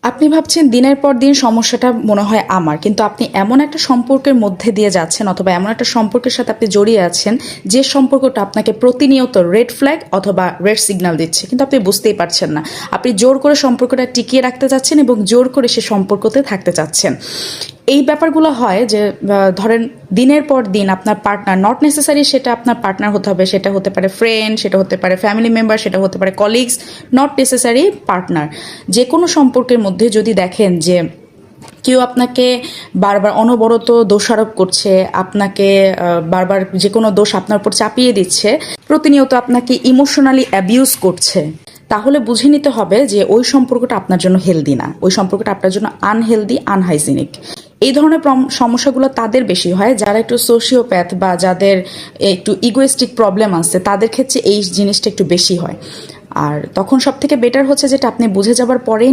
আপনি ভাবছেন দিনের পর দিন সমস্যাটা মনে হয় আমার, কিন্তু আপনি এমন একটা সম্পর্কের মধ্যে দিয়ে যাচ্ছেন অথবা এমন একটা সম্পর্কের সাথে আপনি জড়িয়ে আছেন যে সম্পর্কটা আপনাকে প্রতিনিয়ত রেড ফ্ল্যাগ অথবা রেড সিগন্যাল দিচ্ছে, কিন্তু আপনি বুঝতেই পারছেন না। আপনি জোর করে সম্পর্কটা টিকিয়ে রাখতে চাচ্ছেন এবং জোর করে সে সম্পর্কতে থাকতে চাচ্ছেন। এই ব্যাপারগুলো হয় যে ধরেন দিনের পর দিন আপনার পার্টনার, নট নেসেসারি সেটা আপনার পার্টনার হতে হবে, সেটা হতে পারে ফ্রেন্ড, সেটা হতে পারে ফ্যামিলি মেম্বার, সেটা হতে পারে কলিগস, নট নেসেসারি পার্টনার। যে কোনো সম্পর্কের মধ্যে যদি দেখেন যে কেউ আপনাকে বারবার অনবরত দোষারোপ করছে, আপনাকে বারবার যে কোনো দোষ আপনার উপর চাপিয়ে দিচ্ছে, প্রতিনিয়ত আপনাকে ইমোশনালি অ্যাবিউজ করছে, তাহলে বুঝে নিতে হবে যে ওই সম্পর্কটা আপনার জন্য হেলদি না, ওই সম্পর্কটা আপনার জন্য আনহেলদি, আনহাইজিনিক। এই ধরনের সমস্যাগুলো তাদের বেশি হয় যারা একটু সোশিওপ্যাথ বা যাদের একটু ইগোয়েস্টিক প্রবলেম আছে, তাদের ক্ষেত্রে এই জিনিসটা একটু বেশি হয়। আর তখন সব থেকে বেটার হচ্ছে যেটা আপনি বুঝে যাবার পরে